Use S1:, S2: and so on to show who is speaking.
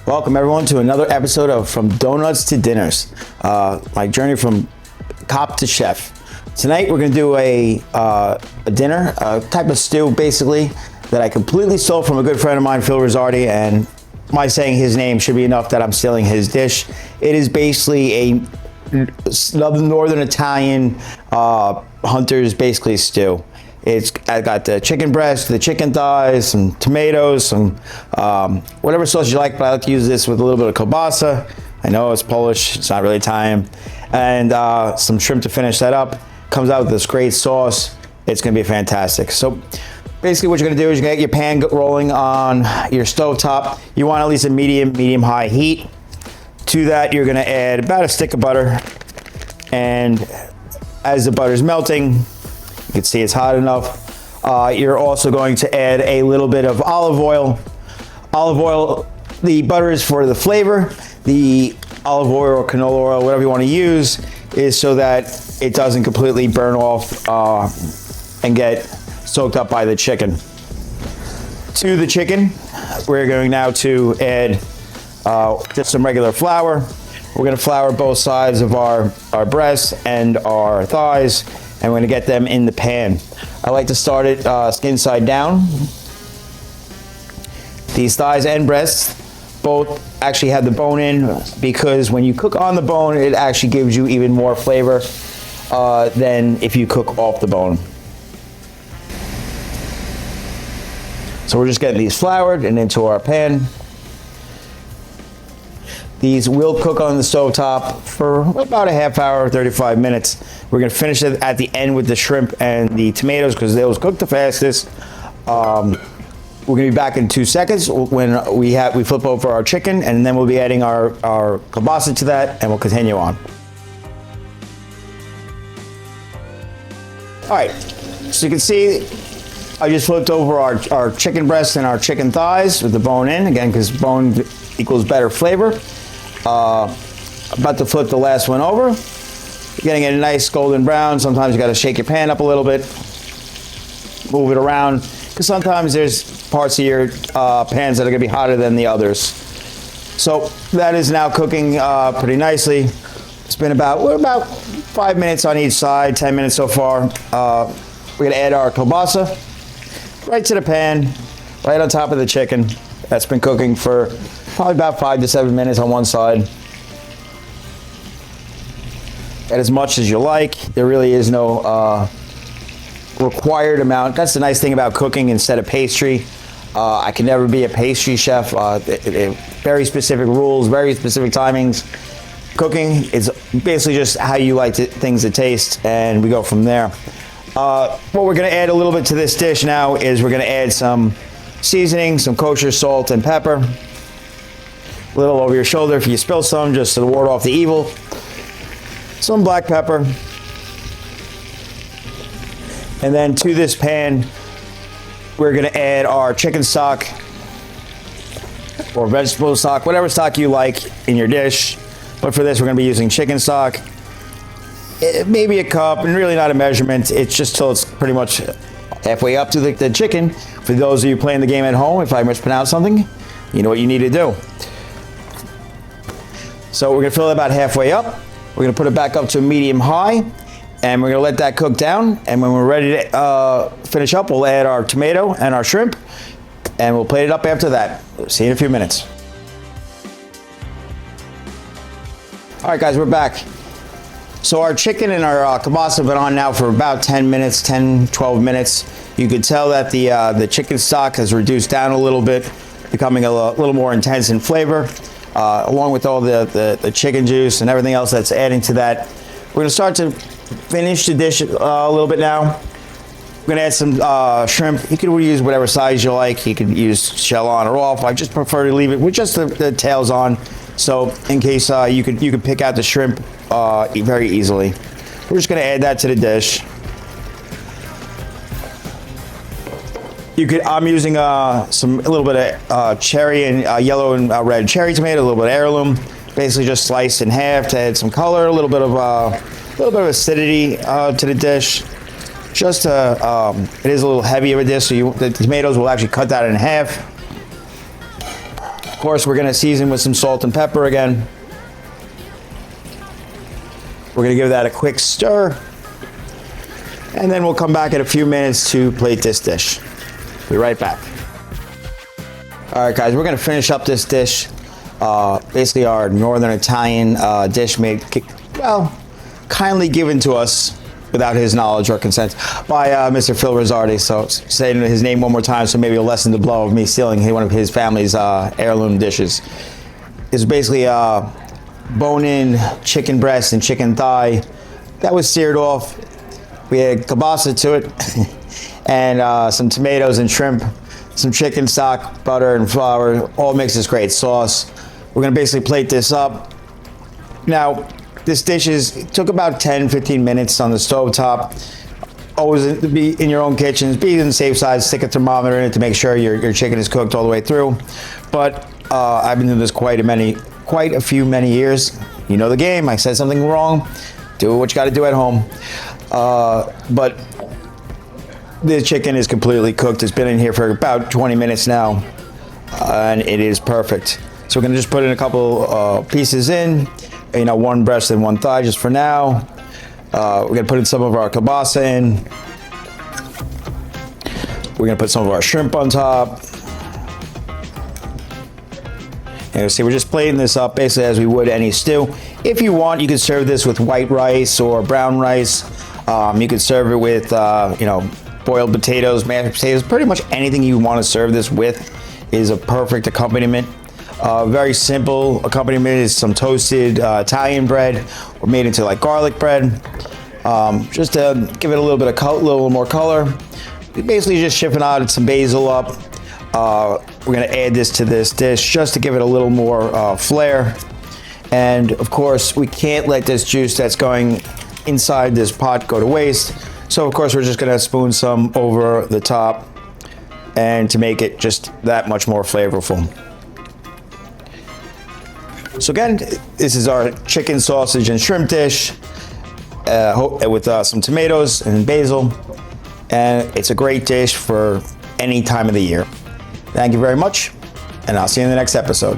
S1: Welcome everyone to another episode of From Donuts to Dinners, my journey from cop to chef. Tonight we're going to do a dinner, a type of stew basically that I completely stole from a good friend of mine, Phil Rizzardi, and my saying his name should be enough that I'm stealing his dish. It is basically a northern Italian hunter's basically stew. I got the chicken breast, the chicken thighs, some tomatoes, some whatever sauce you like, but I like to use this with a little bit of kielbasa. I know it's Polish, it's not really Italian. And some shrimp to finish that up. Comes out with this great sauce. It's gonna be fantastic. So basically what you're gonna do is you're gonna get your pan rolling on your stove top. You want at least a medium-high heat. To that, you're gonna add about a stick of butter. And as the butter's melting, you can see it's hot enough. You're also going to add a little bit of olive oil. Olive oil, the butter is for the flavor. The olive oil or canola oil, whatever you want to use, is so that it doesn't completely burn off and get soaked up by the chicken. To the chicken, we're going now to add just some regular flour. We're going to flour both sides of our breasts and our thighs, and we're going to get them in the pan. I like to start it skin side down. These thighs and breasts both actually have the bone in, because when you cook on the bone, it actually gives you even more flavor than if you cook off the bone. So we're just getting these floured and into our pan. These will cook on the stove top for about a half hour, 35 minutes. We're gonna finish it at the end with the shrimp and the tomatoes because those cook the fastest. We're gonna be back in 2 seconds when we flip over our chicken, and then we'll be adding our kielbasa to that, and we'll continue on. All right, so you can see I just flipped over our chicken breasts and our chicken thighs with the bone in, again, because bone equals better flavor. About to flip the last one over. You're getting it a nice golden brown. Sometimes you got to shake your pan up a little bit, move it around, because sometimes there's parts of your pans that are going to be hotter than the others. So that is now cooking pretty nicely. It's been about 5 minutes on each side, 10 minutes so far. We're going to add our kielbasa right to the pan, right on top of the chicken. That's been cooking for probably about 5 to 7 minutes on one side. Add as much as you like. There really is no required amount. That's the nice thing about cooking instead of pastry. I can never be a pastry chef. Very specific rules, very specific timings. Cooking is basically just how you like things to taste, and we go from there. What we're gonna add a little bit to this dish now is we're gonna add some seasoning, some kosher salt and pepper. A little over your shoulder if you spill some, just to ward off the evil. Some black pepper. And then to this pan, we're gonna add our chicken stock or vegetable stock, whatever stock you like in your dish. But for this, we're gonna be using chicken stock. Maybe a cup, and really not a measurement. It's just till it's pretty much halfway up to the chicken. For those of you playing the game at home, if I mispronounce something, you know what you need to do. So we're gonna fill it about halfway up. We're gonna put it back up to medium high, and we're gonna let that cook down. And when we're ready to finish up, we'll add our tomato and our shrimp, and we'll plate it up after that. See you in a few minutes. All right, guys, we're back. So our chicken and our kielbasa have been on now for about 10 minutes, 10, 12 minutes. You could tell that the chicken stock has reduced down a little bit, becoming a little more intense in flavor, along with all the chicken juice and everything else that's adding to that. We're gonna start to finish the dish a little bit now. We're gonna add some shrimp. You can use whatever size you like. You can use shell on or off. I just prefer to leave it with just the tails on. So in case you could pick out the shrimp very easily. We're just gonna add that to the dish. I'm using a little bit of cherry and yellow and red cherry tomato, a little bit of heirloom, basically just sliced in half to add some color, a little bit of acidity to the dish. Just it is a little heavy of a dish, so the tomatoes will actually cut that in half. course, we're gonna season with some salt and pepper again. We're gonna give that a quick stir. And then we'll come back in a few minutes to plate this dish. Be right back. All right, guys, we're gonna finish up this dish. Basically our Northern Italian dish made, well, kindly given to us without his knowledge or consent by Mr. Phil Rizzardi. So saying his name one more time, so maybe it'll lessen the blow of me stealing one of his family's heirloom dishes. It's basically bone-in chicken breast and chicken thigh that was seared off. We had kielbasa to it, and some tomatoes and shrimp, some chicken stock, butter and flour, all mixed this great sauce. We're gonna basically plate this up. Now, this dish took about 10-15 minutes on the stove top. Always be in your own kitchens, be on the safe side, stick a thermometer in it to make sure your chicken is cooked all the way through. But I've been doing this quite a few years. You know the game. I said something wrong, do what you gotta do at home. But the chicken is completely cooked. It's been in here for about 20 minutes now, and it is perfect. So we're gonna just put in a couple pieces in, one breast and one thigh just for now. We're gonna put in some of our kielbasa in. We're gonna put some of our shrimp on top. And you see, we're just plating this up basically as we would any stew. If you want, you can serve this with white rice or brown rice. You could serve it with, boiled potatoes, mashed potatoes. Pretty much anything you want to serve this with is a perfect accompaniment. Very simple accompaniment is some toasted Italian bread, or made into like garlic bread. Just to give it a little bit of little more color. Basically, just shipping out some basil up. We're gonna add this to this dish just to give it a little more flair. And of course, we can't let this juice that's going inside this pot go to waste. So of course, we're just gonna spoon some over the top and to make it just that much more flavorful. So again, this is our chicken sausage and shrimp dish with some tomatoes and basil. And it's a great dish for any time of the year. Thank you very much, and I'll see you in the next episode.